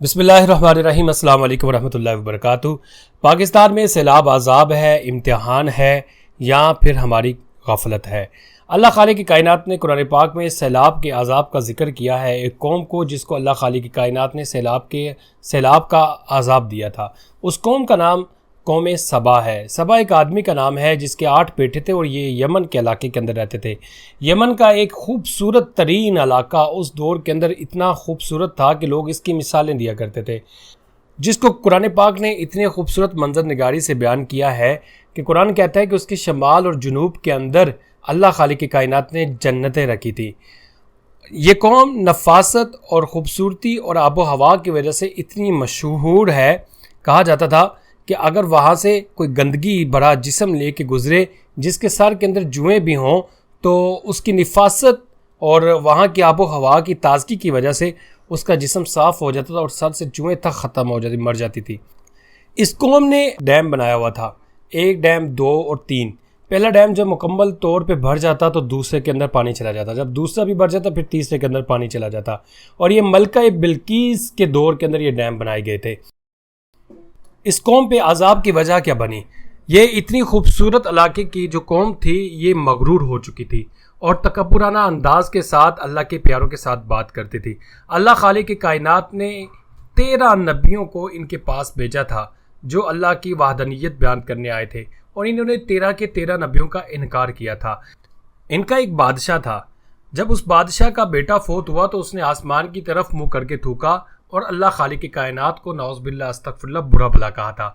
بسم اللہ الرحمن الرحیم۔ السلام علیکم ورحمۃ اللہ وبرکاتہ۔ پاکستان میں سیلاب عذاب ہے، امتحان ہے یا پھر ہماری غفلت ہے؟ اللہ خالق کی کائنات نے قرآن پاک میں سیلاب کے عذاب کا ذکر کیا ہے، ایک قوم کو جس کو اللہ خالق کی کائنات نے سیلاب کا عذاب دیا تھا۔ اس قوم کا نام قوم سبا ہے۔ سبا ایک آدمی کا نام ہے جس کے 8 بیٹے تھے اور یہ یمن کے علاقے کے اندر رہتے تھے۔ یمن کا ایک خوبصورت ترین علاقہ اس دور کے اندر اتنا خوبصورت تھا کہ لوگ اس کی مثالیں دیا کرتے تھے، جس کو قرآن پاک نے اتنے خوبصورت منظر نگاری سے بیان کیا ہے کہ قرآن کہتا ہے کہ اس کے شمال اور جنوب کے اندر اللہ خالق کی کائنات نے جنتیں رکھی تھی۔ یہ قوم نفاست اور خوبصورتی اور آب و ہوا کی وجہ سے اتنی مشہور ہے، کہا جاتا تھا کہ اگر وہاں سے کوئی گندگی بھرا جسم لے کے گزرے جس کے سر کے اندر جوئیں بھی ہوں تو اس کی نفاست اور وہاں کی آب و ہوا کی تازگی کی وجہ سے اس کا جسم صاف ہو جاتا تھا اور سر سے جوئیں تک ختم ہو جاتی، مر جاتی تھی۔ اس قوم نے ڈیم بنایا ہوا تھا، 1 ڈیم 2 اور 3۔ پہلا ڈیم جب مکمل طور پہ بھر جاتا تو دوسرے کے اندر پانی چلا جاتا، جب دوسرا بھی بھر جاتا پھر تیسرے کے اندر پانی چلا جاتا، اور یہ ملکہ بلقیس کے دور کے اندر یہ ڈیم بنائے گئے تھے۔ اس قوم پہ عذاب کی وجہ کیا بنی؟ یہ اتنی خوبصورت علاقے کی جو قوم تھی یہ مغرور ہو چکی تھی اور تکبرانہ انداز کے ساتھ اللہ کے پیاروں کے ساتھ بات کرتی تھی۔ اللہ خالق کی کائنات نے 13 نبیوں کو ان کے پاس بھیجا تھا جو اللہ کی وحدانیت بیان کرنے آئے تھے، اور انہوں نے 13 کے 13 نبیوں کا انکار کیا تھا۔ ان کا ایک بادشاہ تھا، جب اس بادشاہ کا بیٹا فوت ہوا تو اس نے آسمان کی طرف منہ کر کے تھوکا اور اللہ خالق کی کائنات کو نعوذ باللہ استغفر اللہ برا بھلا کہا تھا،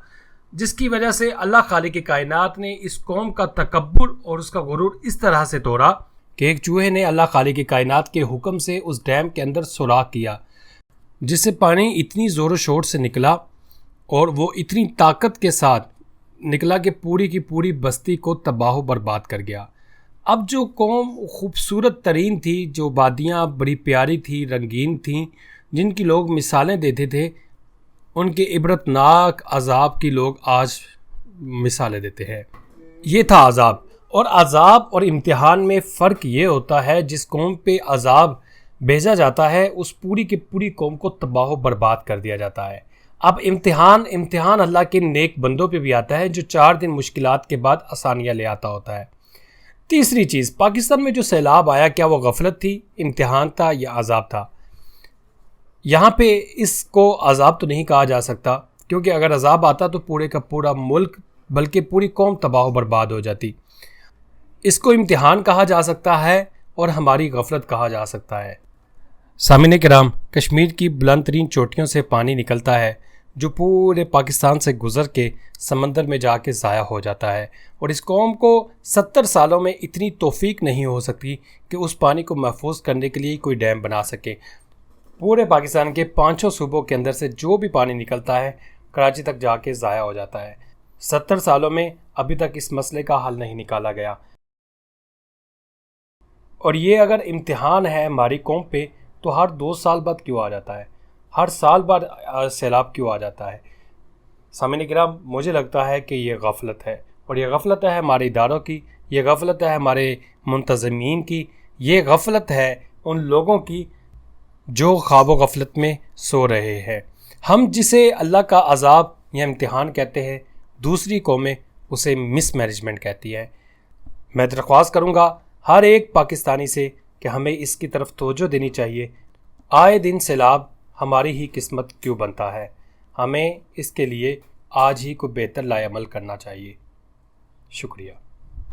جس کی وجہ سے اللہ خالق کی کائنات نے اس قوم کا تکبر اور اس کا غرور اس طرح سے توڑا کہ ایک چوہے نے اللہ خالق کی کائنات کے حکم سے اس ڈیم کے اندر سوراخ کیا، جس سے پانی اتنی زور و شور سے نکلا اور وہ اتنی طاقت کے ساتھ نکلا کہ پوری کی پوری بستی کو تباہ و برباد کر گیا۔ اب جو قوم خوبصورت ترین تھی، جو وادیاں بڑی پیاری تھی، رنگین تھیں، جن کی لوگ مثالیں دیتے تھے، ان کے عبرتناک عذاب کی لوگ آج مثالیں دیتے ہیں۔ یہ تھا عذاب، اور عذاب اور امتحان میں فرق یہ ہوتا ہے جس قوم پہ عذاب بھیجا جاتا ہے اس پوری کی پوری قوم کو تباہ و برباد کر دیا جاتا ہے۔ اب امتحان اللہ کے نیک بندوں پہ بھی آتا ہے جو 4 دن مشکلات کے بعد آسانیاں لے آتا ہوتا ہے۔ تیسری چیز، پاکستان میں جو سیلاب آیا کیا وہ غفلت تھی، امتحان تھا یا عذاب تھا؟ یہاں پہ اس کو عذاب تو نہیں کہا جا سکتا، کیونکہ اگر عذاب آتا تو پورے کا پورا ملک بلکہ پوری قوم تباہ و برباد ہو جاتی۔ اس کو امتحان کہا جا سکتا ہے اور ہماری غفلت کہا جا سکتا ہے۔ سامعین کرام، کشمیر کی بلند ترین چوٹیوں سے پانی نکلتا ہے جو پورے پاکستان سے گزر کے سمندر میں جا کے ضائع ہو جاتا ہے، اور اس قوم کو 70 سالوں میں اتنی توفیق نہیں ہو سکتی کہ اس پانی کو محفوظ کرنے کے لیے کوئی ڈیم بنا سکے۔ پورے پاکستان کے 5 صوبوں کے اندر سے جو بھی پانی نکلتا ہے کراچی تک جا کے ضائع ہو جاتا ہے۔ 70 سالوں میں ابھی تک اس مسئلے کا حل نہیں نکالا گیا، اور یہ اگر امتحان ہے ہماری قوم پہ تو ہر 2 سال بعد کیوں آ جاتا ہے، ہر سال بعد سیلاب کیوں آ جاتا ہے؟ سامعین کرام، مجھے لگتا ہے کہ یہ غفلت ہے، اور یہ غفلت ہے ہمارے اداروں کی، یہ غفلت ہے ہمارے منتظمین کی، یہ غفلت ہے ان لوگوں کی جو خواب و غفلت میں سو رہے ہیں۔ ہم جسے اللہ کا عذاب یا امتحان کہتے ہیں، دوسری قومیں اسے مس مینجمنٹ کہتی ہے۔ میں درخواست کروں گا ہر ایک پاکستانی سے کہ ہمیں اس کی طرف توجہ دینی چاہیے۔ آئے دن سیلاب ہماری ہی قسمت کیوں بنتا ہے؟ ہمیں اس کے لیے آج ہی کو بہتر لائے عمل کرنا چاہیے۔ شکریہ۔